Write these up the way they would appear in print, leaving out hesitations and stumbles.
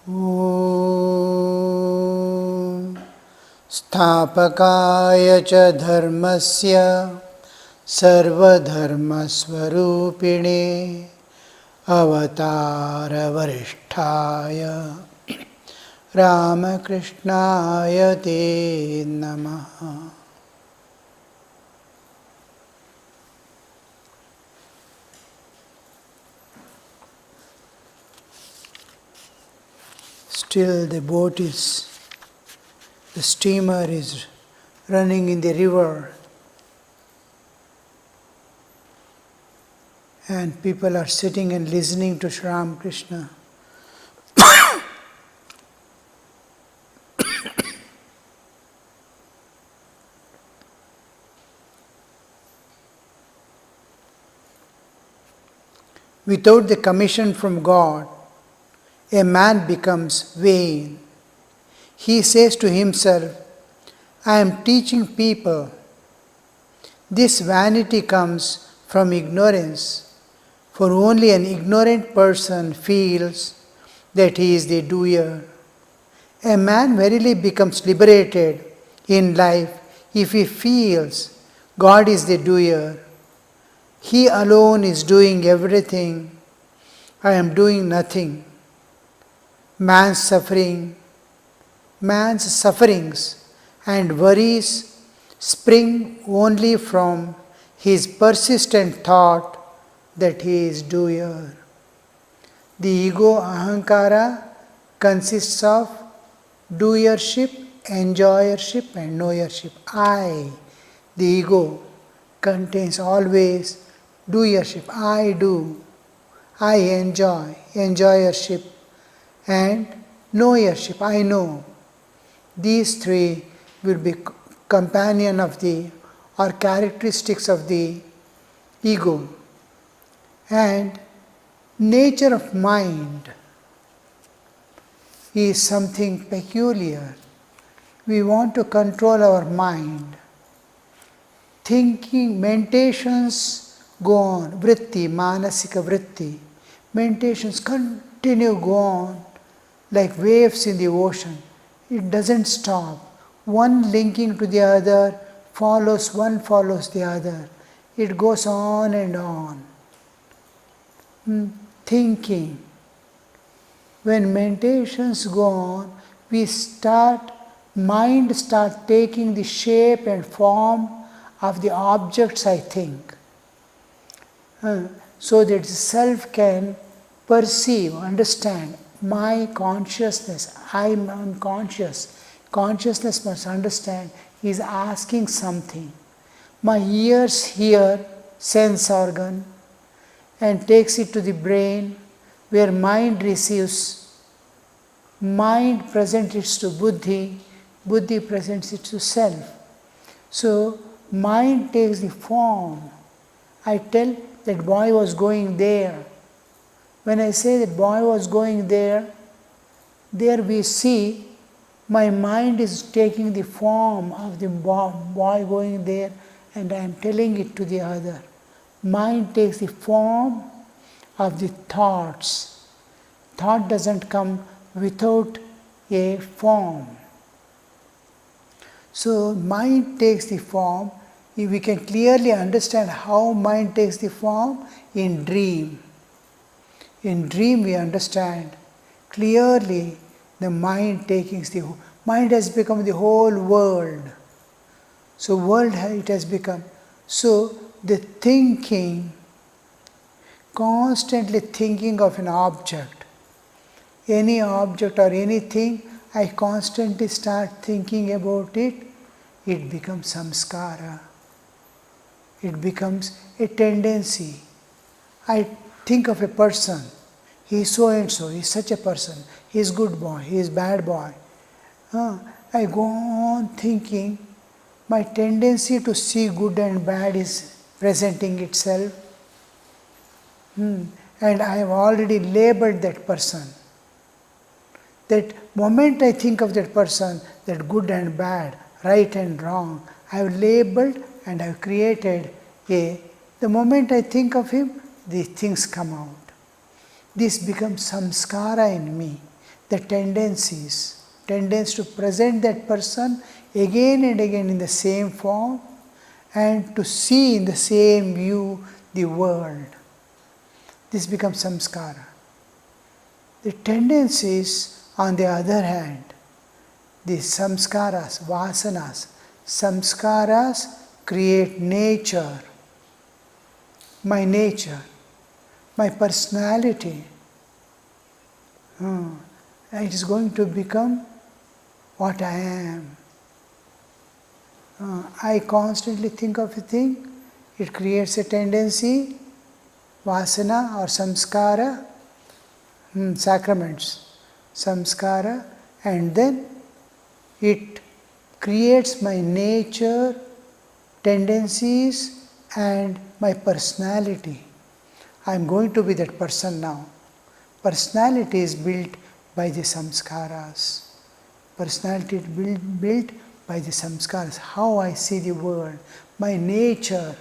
ॐ स्थापकाय च धर्मस्य सर्वधर्मस्वरूपिणे अवतारवरिष्ठाय रामकृष्णाय ते नमः। Still the steamer is running in the river, and people are sitting and listening to Sri Ramakrishna. Without the commission from God, a man becomes vain. He says to himself, I am teaching people. This vanity comes from ignorance, for only an ignorant person feels that he is the doer. A man verily becomes liberated in life if he feels God is the doer. He alone is doing everything. I am doing nothing. Man's sufferings and worries spring only from his persistent thought that he is doer. The ego ahankara consists of doership, enjoyership and knowership. I, the ego, contains always doership. I do, I enjoy, enjoyership, and knowership, I know. These three will be companion of the or characteristics of the ego. And nature of mind is something peculiar. We want to control our mind. Thinking, meditations go on, vritti, manasika vritti. Meditations continue go on like waves in the ocean. It doesn't stop. One linking to the other one follows the other. It goes on and on. Thinking. When meditations go on, mind start taking the shape and form of the objects I think. So that self can perceive, understand. My consciousness, I am unconscious. Consciousness must understand, he is asking something. My ears hear, sense organ, and takes it to the brain, where mind receives. Mind presents it to buddhi, buddhi presents it to self. So, mind takes the form. I tell that boy was going there. When I say that boy was going there we see my mind is taking the form of the boy going there, and I am telling it to the other. Mind takes the form of the thoughts. Thought doesn't come without a form. So mind takes the form. We can clearly understand how mind takes the form in dream. In dream we understand clearly the mind mind has become the whole world. So world it has become. So the thinking, constantly thinking of an object, any object or anything, I constantly start thinking about it, it becomes samskara. It becomes a tendency. I think of a person, he is so and so, he is such a person, he is good boy, he is bad boy. I go on thinking, my tendency to see good and bad is presenting itself. And I have already labeled that person. That moment I think of that person, that good and bad, right and wrong, I have labeled and I have created the moment I think of him, these things come out. This becomes samskara in me. the tendencies to present that person again and again in the same form and to see in the same view the world. This becomes samskara. The tendencies, on the other hand, the samskaras, vasanas, samskaras create nature, my personality. It is going to become what I am. I constantly think of a thing, it creates a tendency, vasana or samskara, sacraments, samskara, and then it creates my nature, tendencies, and my personality. I am going to be that person now. Personality is built by the samskaras. Personality is built by the samskaras, how I see the world. My nature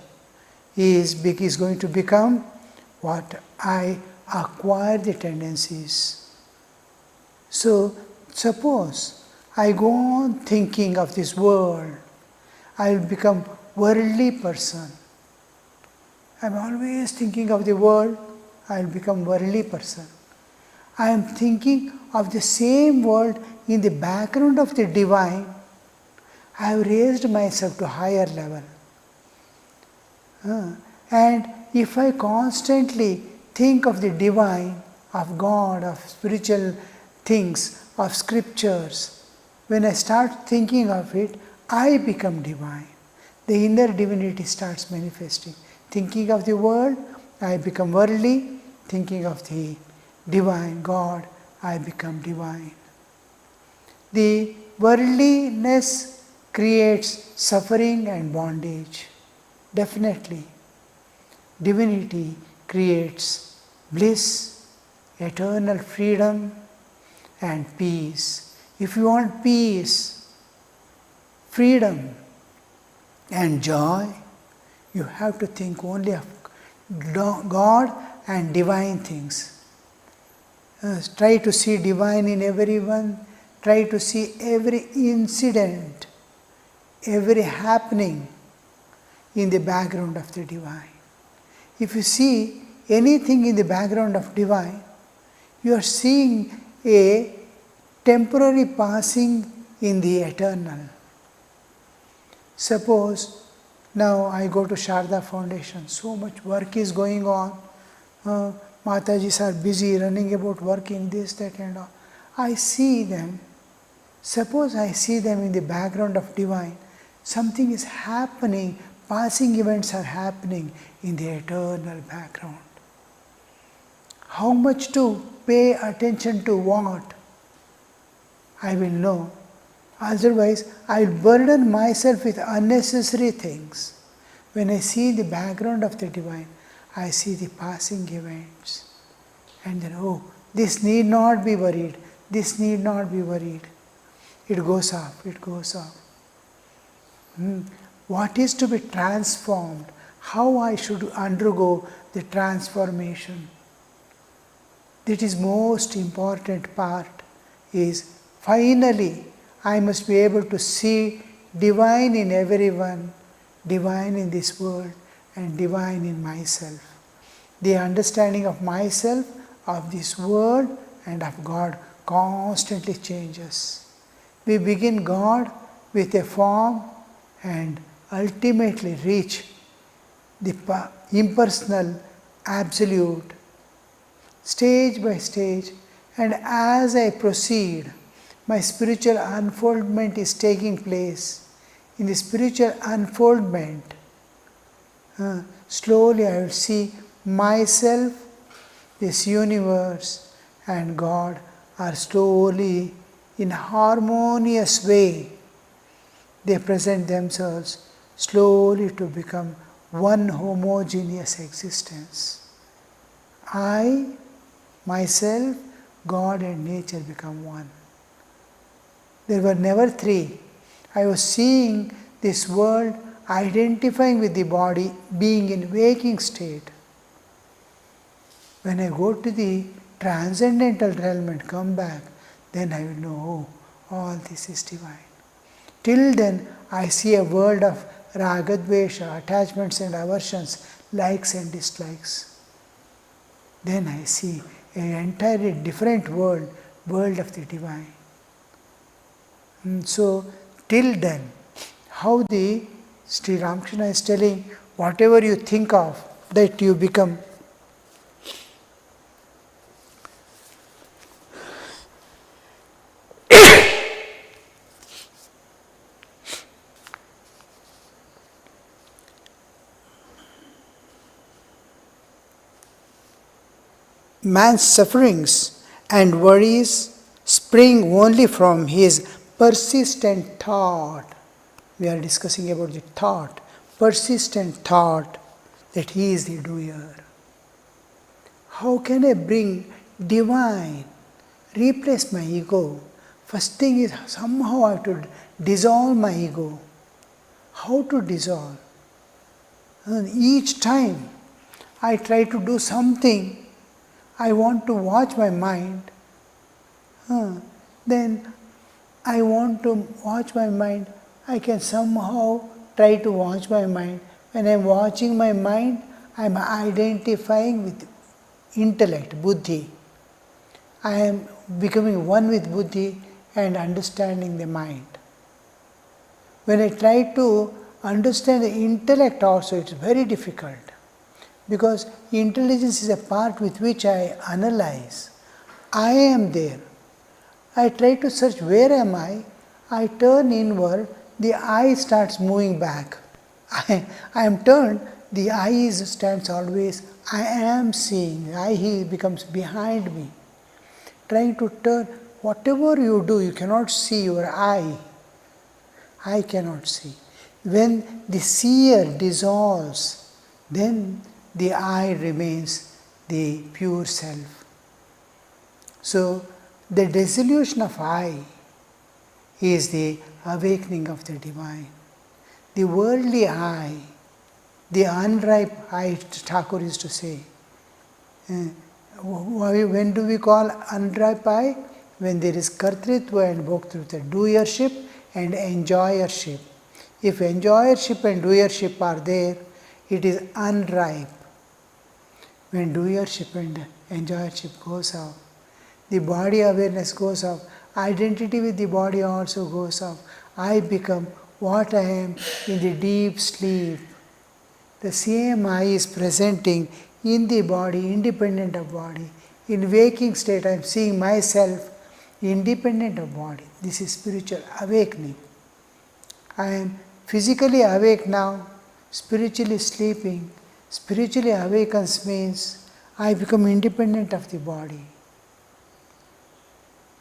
is going to become what I acquire the tendencies. So, suppose I go on thinking of this world, I will become worldly person. I am always thinking of the world, I will become worldly person. I am thinking of the same world in the background of the divine. I have raised myself to higher level. And if I constantly think of the divine, of God, of spiritual things, of scriptures, when I start thinking of it, I become divine. The inner divinity starts manifesting. Thinking of the world, I become worldly. Thinking of the divine, God, I become divine. The worldliness creates suffering and bondage. Definitely. Divinity creates bliss, eternal freedom, and peace. If you want peace, freedom, and joy, you have to think only of God and divine things. Try to see divine in everyone. Try to see every incident, every happening in the background of the divine. If you see anything in the background of divine, you are seeing a temporary passing in the eternal. Suppose now I go to Sharda Foundation, so much work is going on. Matajis are busy running about working this, that and all. I see them. Suppose I see them in the background of divine. Something is happening, passing events are happening in the eternal background. How much to pay attention to what? I will know. Otherwise, I will burden myself with unnecessary things. When I see the background of the divine, I see the passing events. And then, oh, this need not be worried. This need not be worried. It goes up, it goes up. What is to be transformed? How I should undergo the transformation? That is most important part is finally I must be able to see divine in everyone, divine in this world, and divine in myself. The understanding of myself, of this world, and of God constantly changes. We begin God with a form and ultimately reach the impersonal absolute, stage by stage, and as I proceed, my spiritual unfoldment is taking place. In the spiritual unfoldment, slowly I will see myself, this universe, and God are slowly, in harmonious way, they present themselves slowly to become one homogeneous existence. I, myself, God and nature become one. There were never three. I was seeing this world, identifying with the body, being in waking state. When I go to the transcendental realm and come back, then I will know, oh, all this is divine. Till then, I see a world of ragadvesha, attachments and aversions, likes and dislikes. Then I see an entirely different world, world of the divine. So, till then, how the Sri Ramakrishna is telling, whatever you think of, that you become. Man's sufferings and worries spring only from his persistent thought. We are discussing about the thought, persistent thought that he is the doer. How can I bring divine, replace my ego? First thing is somehow I have to dissolve my ego. How to dissolve? And each time I try to do something, I want to watch my mind, then I want to watch my mind, I can somehow try to watch my mind. When I am watching my mind, I am identifying with intellect, buddhi. I am becoming one with buddhi and understanding the mind. When I try to understand the intellect also, it is very difficult. Because intelligence is a part with which I analyze. I am there. I try to search where am I turn inward, the I starts moving back. I am turned, the I stands always, I am seeing, he becomes behind me. Trying to turn, whatever you do, you cannot see your I cannot see. When the seer dissolves, then the I remains the pure self. So, the dissolution of I is the awakening of the divine. The worldly I, the unripe I, Thakur used to say. When do we call unripe I? When there is kartritva and bhoktritva, doership and enjoyership. If enjoyership and doership are there, it is unripe. When doership and enjoyership goes off, the body awareness goes off, identity with the body also goes off. I become what I am in the deep sleep. The same I is presenting in the body, independent of body. In waking state, I am seeing myself independent of body. This is spiritual awakening. I am physically awake now, spiritually sleeping. Spiritually awakens means I become independent of the body.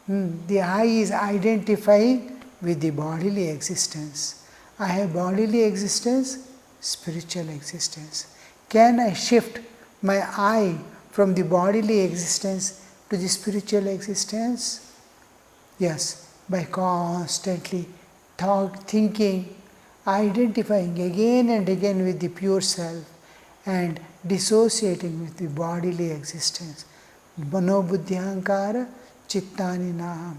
The I is identifying with the bodily existence. I have bodily existence, spiritual existence. Can I shift my I from the bodily existence to the spiritual existence? Yes, by constantly thinking, identifying again and again with the pure self and dissociating with the bodily existence. Mano buddhi ahankara chittani naham.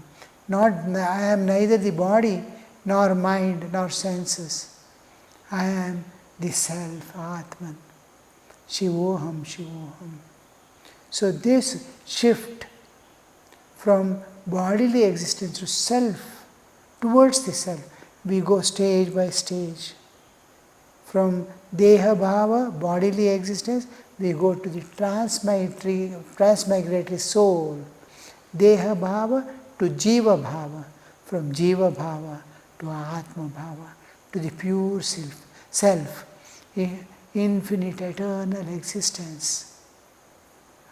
I am neither the body nor mind nor senses. I am the self, Atman. Shivoham, Shivoham. So this shift from bodily existence to self, towards the self, we go stage by stage. From Deha Bhava, bodily existence, we go to the transmigratory soul. Deha Bhava to Jiva Bhava, from Jiva Bhava to Atma Bhava, to the pure self, infinite, eternal existence.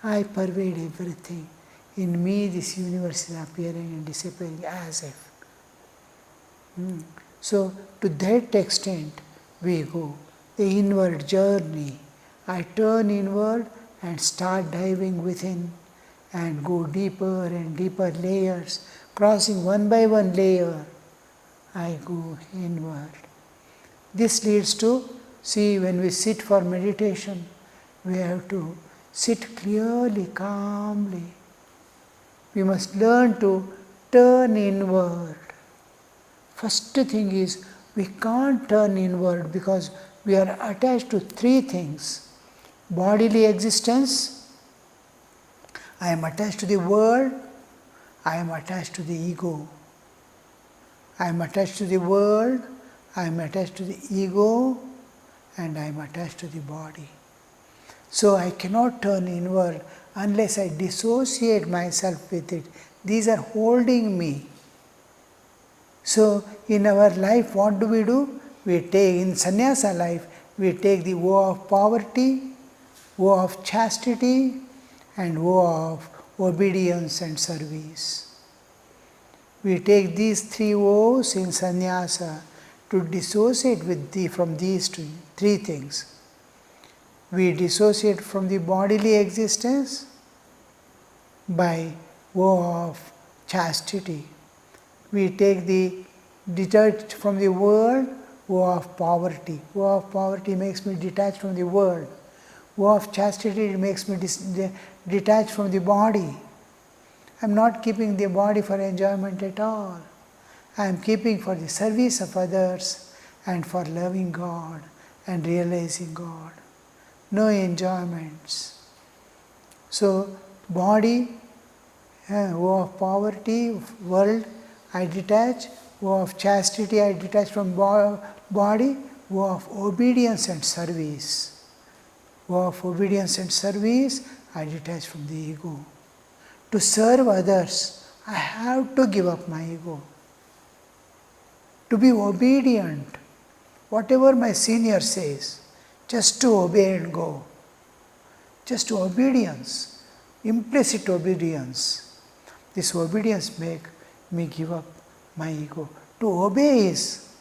I pervade everything. In me this universe is appearing and disappearing as if. So, to that extent we go. The inward journey. I turn inward and start diving within and go deeper and deeper layers. Crossing one by one layer, I go inward. This leads to, see, when we sit for meditation, we have to sit clearly, calmly. We must learn to turn inward. First thing is, we can't turn inward because we are attached to three things. Bodily existence, I am attached to the world, I am attached to the ego. I am attached to the world, I am attached to the ego, and I am attached to the body. So I cannot turn inward unless I dissociate myself with it. These are holding me. So in our life, what do? We take, in sannyasa life, we take the vow of poverty, vow of chastity, and vow of obedience and service. We take these three vows in sannyasa to dissociate from these three things. We dissociate from the bodily existence by vow of chastity. We take the detached from the world, vow of poverty. Vow of poverty makes me detached from the world. Vow of chastity makes me detached from the body. I am not keeping the body for enjoyment at all. I am keeping for the service of others and for loving God and realizing God. No enjoyments. So, body, vow of poverty, world, I detach. Vow of chastity, I detach from body. Vow of obedience and service. Vow of obedience and service, I detach from the ego. To serve others, I have to give up my ego. To be obedient, whatever my senior says, just to obey and go. Just to obedience, implicit obedience. This obedience make me give up my ego. To obey is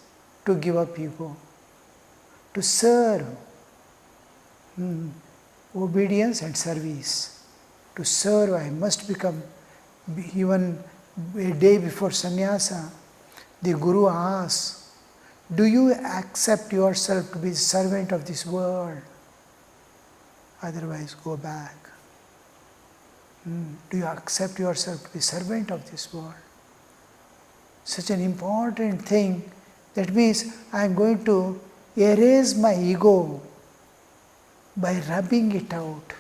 to give up ego. To serve, obedience and service. To serve, I must become, even a day before sannyasa, the Guru asks, do you accept yourself to be the servant of this world? Otherwise, go back. Do you accept yourself to be servant of this world? Such an important thing. That means I am going to erase my ego by rubbing it out,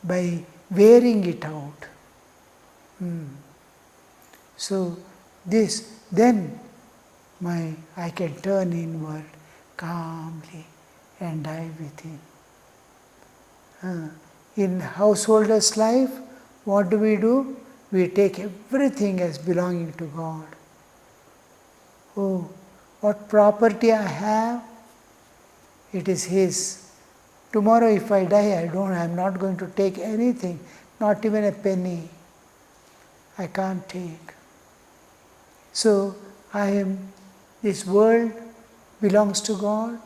by wearing it out. So this, then I can turn inward calmly and die within. In householder's life, what do? We take everything as belonging to God. Oh, what property I have, it is His. Tomorrow if I die, I am not going to take anything, not even a penny. I can't take. So this world belongs to God.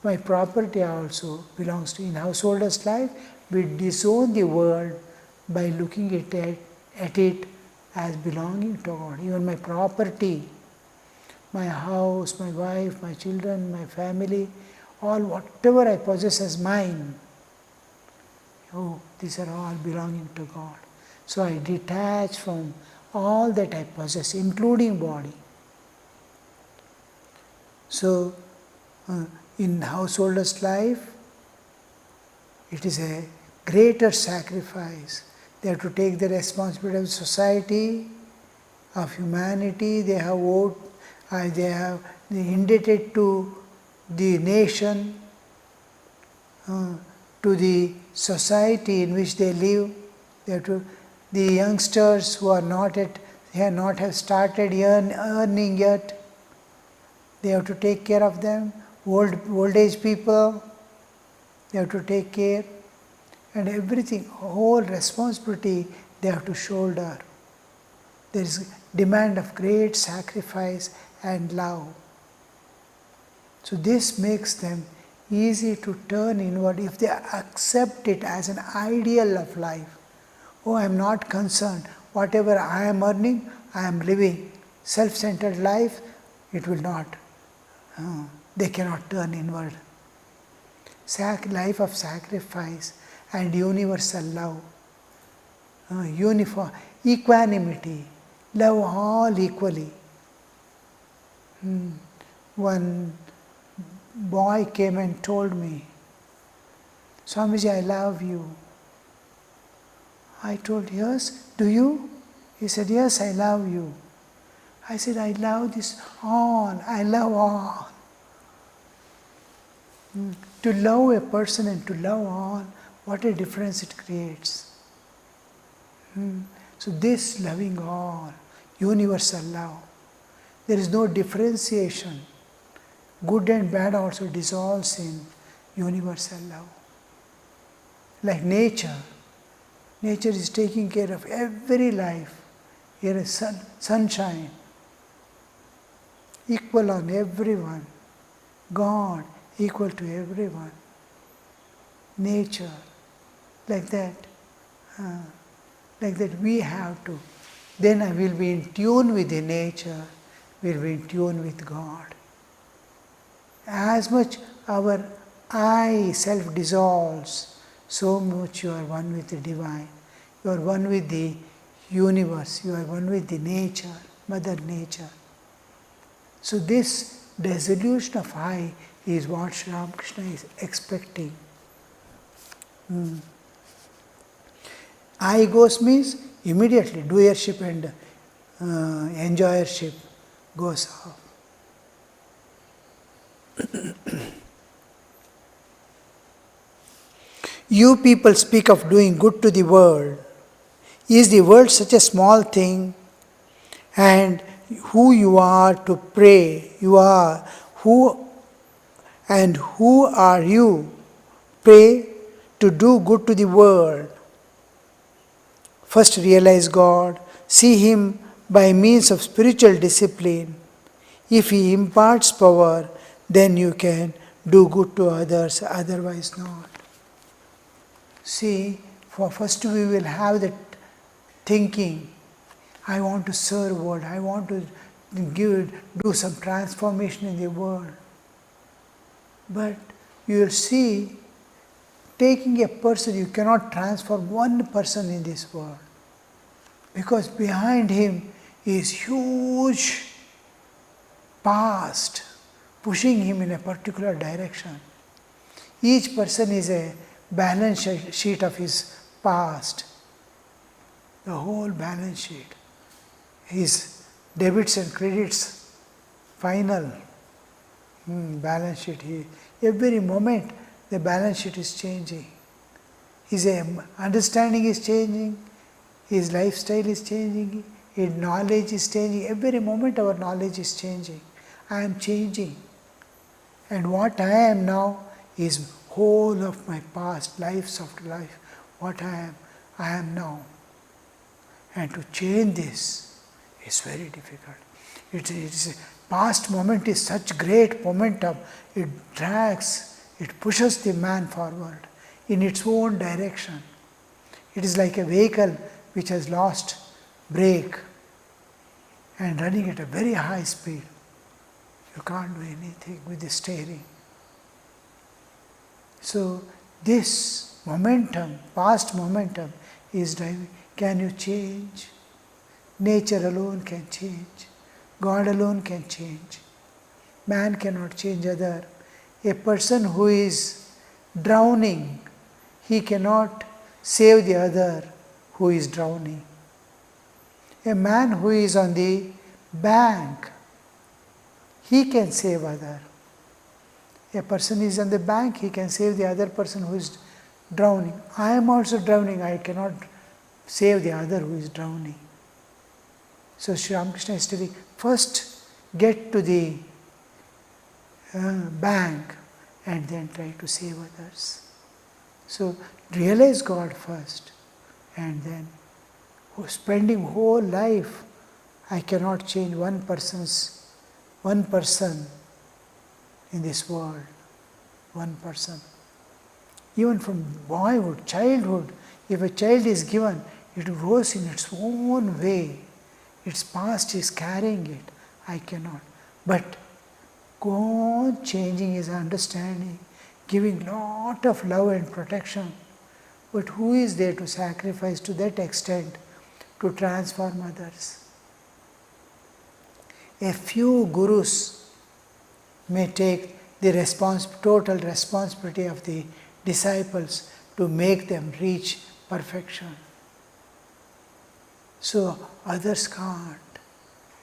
My property also belongs to. In householder's life, we disown the world by looking at it as belonging to God. Even my property, my house, my wife, my children, my family, all whatever I possess as mine, these are all belonging to God. So I detach from all that I possess, including body. So in householder's life, it is a greater sacrifice. They have to take the responsibility of society, of humanity. They are indebted to the nation, to the society in which they live. They have to, the youngsters who are not have started earning yet, they have to take care of them. Old age people, they have to take care, and everything, whole responsibility they have to shoulder. There is demand of great sacrifice and love. So this makes them easy to turn inward if they accept it as an ideal of life. Oh, I am not concerned. Whatever I am earning, I am living. Self-centered life, it will not. They cannot turn inward. Life of sacrifice and universal love. Uniform, equanimity. Love all equally. One boy came and told me, Swamiji, I love you. I told, yes, do you? He said, yes, I love you. I said, I love this all, I love all. To love a person and to love all, what a difference it creates. So this loving all, universal love, there is no differentiation. Good and bad also dissolves in universal love. Like nature. Nature is taking care of every life. Here is sunshine, equal on everyone. God, equal to everyone. Nature, like that. Like that we have to. Then I will be in tune with the nature, will be in tune with God. As much our I self dissolves, so much you are one with the divine. You are one with the universe. You are one with the nature, Mother Nature. So this dissolution of I is what Sri Ramakrishna is expecting. I goes means immediately doership and enjoyership goes off. You people speak of doing good to the world. Is the world such a small thing? And who you are to pray, you are who are you? Pray to do good to the world. First realize God, see Him by means of spiritual discipline. If He imparts power, then you can do good to others, otherwise not. See, for first we will have that thinking, I want to serve world, I want to do some transformation in the world. But you will see, taking a person, you cannot transform one person in this world. Because behind him is huge past, pushing him in a particular direction. Each person is a balance sheet of his past. The whole balance sheet. His debits and credits, final balance sheet. Every moment the balance sheet is changing. His understanding is changing, his lifestyle is changing, his knowledge is changing. Every moment our knowledge is changing. I am changing. And what I am now is whole of my past, lives after life. What I am now. And to change this is very difficult. Past moment is such great momentum. It drags, it pushes the man forward in its own direction. It is like a vehicle which has lost brake and running at a very high speed. You can't do anything with the steering. So this momentum, past momentum is driving. Can you change? Nature alone can change. God alone can change. Man cannot change other. A person who is drowning, he cannot save the other who is drowning. A man who is on the bank, he can save other. A person is on the bank, he can save the other person who is drowning. I am also drowning, I cannot save the other who is drowning. So Sri Ramakrishna is telling, first get to the bank and then try to save others. So realize God first and then spending whole life, I cannot change one person in this world, one person. Even from boyhood, childhood, if a child is given, it grows in its own way. Its past is carrying it. I cannot. But go on changing his understanding, giving lot of love and protection. But who is there to sacrifice to that extent to transform others? A few gurus may take the total responsibility of the disciples to make them reach perfection. So others can't.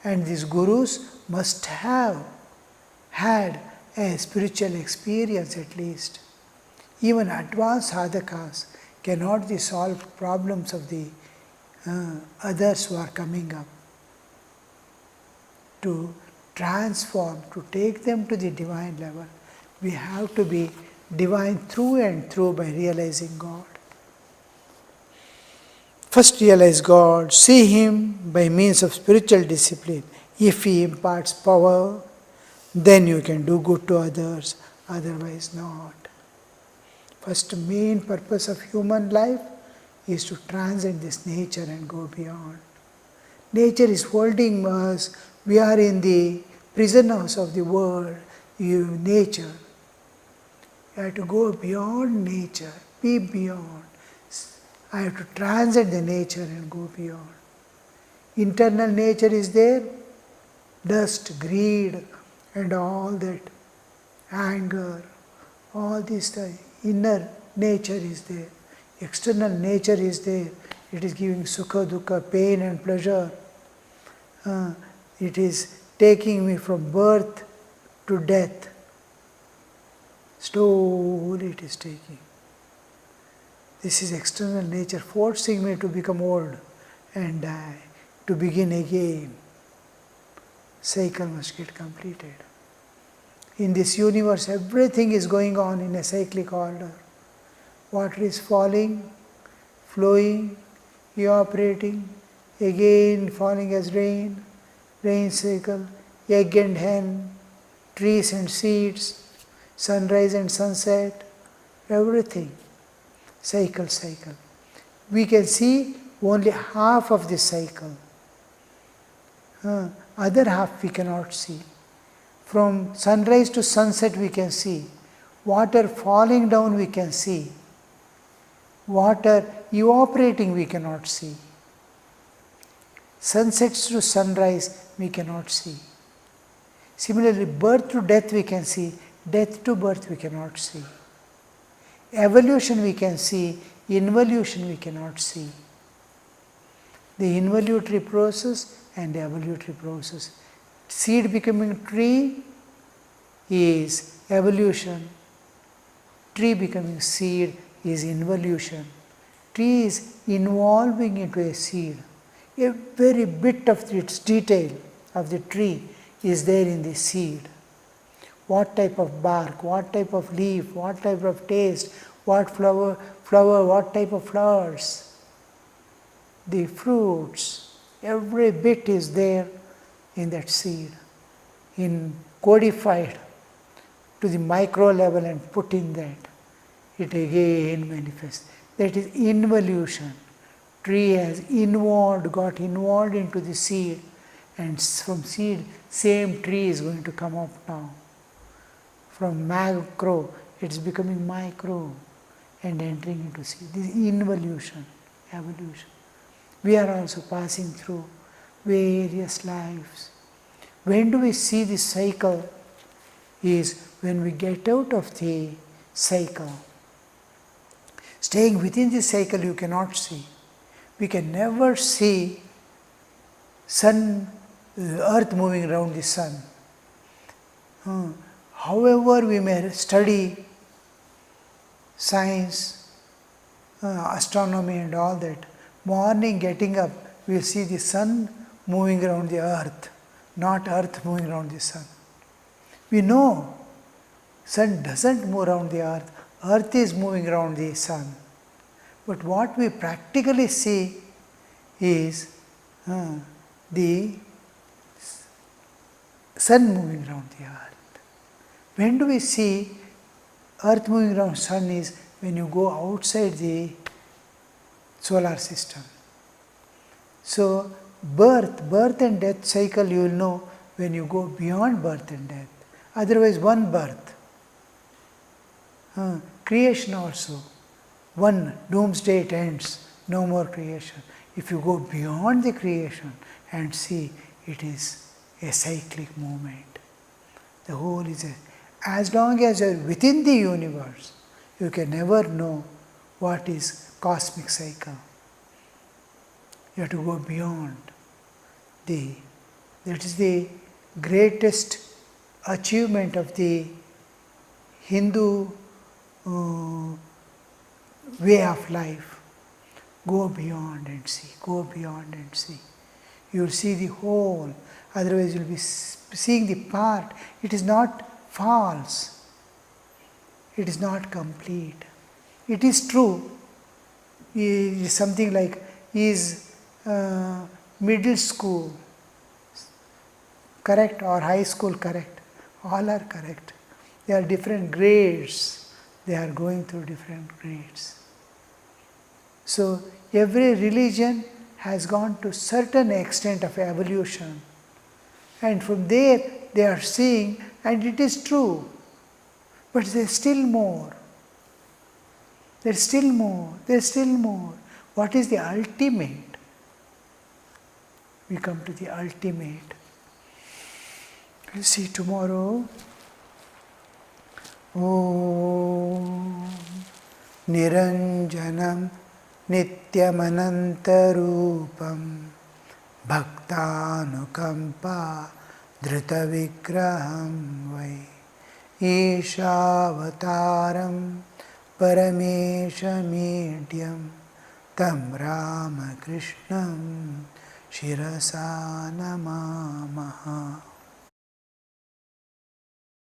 And these gurus must have had a spiritual experience at least. Even advanced sadhakas cannot solve problems of the others who are coming up. To transform, to take them to the divine level, we have to be divine through and through by realizing God. First realize God, see Him by means of spiritual discipline. If He imparts power, then you can do good to others, otherwise not. First main purpose of human life is to transcend this nature and go beyond. Nature is holding us. We are in the prison house of the world, nature. You have to go beyond nature, be beyond. I have to transcend the nature and go beyond. Internal nature is there, dust, greed, and all that, anger, all this. The inner nature is there. External nature is there. It is giving sukha, dukkha, pain and pleasure. It is taking me from birth to death. Slowly it is taking. This is external nature forcing me to become old and die, to begin again. Cycle must get completed. In this universe, everything is going on in a cyclic order. Water is falling, flowing, evaporating, again falling as rain, rain cycle, egg and hen, trees and seeds, sunrise and sunset, everything. Cycle. We can see only half of this cycle. Other half we cannot see. From sunrise to sunset we can see. Water falling down we can see. Water evaporating we cannot see. Sunsets to sunrise we cannot see. Similarly, birth to death we can see. Death to birth we cannot see. Evolution we can see, involution we cannot see. The involutory process and the evolutory process. Seed becoming tree is evolution. Tree becoming seed is involution. Tree is evolving into a seed. A very bit of its detail of the tree is there in the seed. What type of bark, what type of leaf, what type of taste, what flower, what type of flowers, the fruits, every bit is there in that seed, codified to the micro level and put in that. It again manifests. That is involution. Tree has got involved into the seed, and from seed, same tree is going to come up now. From macro, it is becoming micro and entering into seed. This is involution, evolution. We are also passing through various lives. When do we see this cycle? Is when we get out of the cycle. Staying within the cycle you cannot see. We can never see earth moving around the sun. However we may study science, astronomy and all that, morning getting up, we will see the sun moving around the earth, not earth moving around the sun. We know sun doesn't move around the earth is moving around the sun. But what we practically see is the sun moving around the earth. When do we see earth moving around sun is when you go outside the solar system. So birth and death cycle you will know when you go beyond birth and death. Otherwise one birth. Creation also. One doomsday it ends, no more creation. If you go beyond the creation and see, it is a cyclic movement. The whole is as long as you are within the universe, you can never know what is cosmic cycle. You have to go beyond. That is the greatest achievement of the Hindu way of life. Go beyond and see, go beyond and see. You will see the whole, otherwise you will be seeing the part. It is not false, it is not complete. It is true. It is something like, is middle school correct or high school correct? All are correct. They are different grades. They are going through different grades. So every religion has gone to certain extent of evolution, and from there they are seeing, and it is true, but there is still more. There is still more. There is still more. What is the ultimate? We come to the ultimate. We'll see tomorrow. Om Niranjanam Nityamanantarupam Bhaktanukampa Dritavigraham Vai Ishavataram Parameshamidhyam Tam Ramakrishnam Shirasa Namamaha.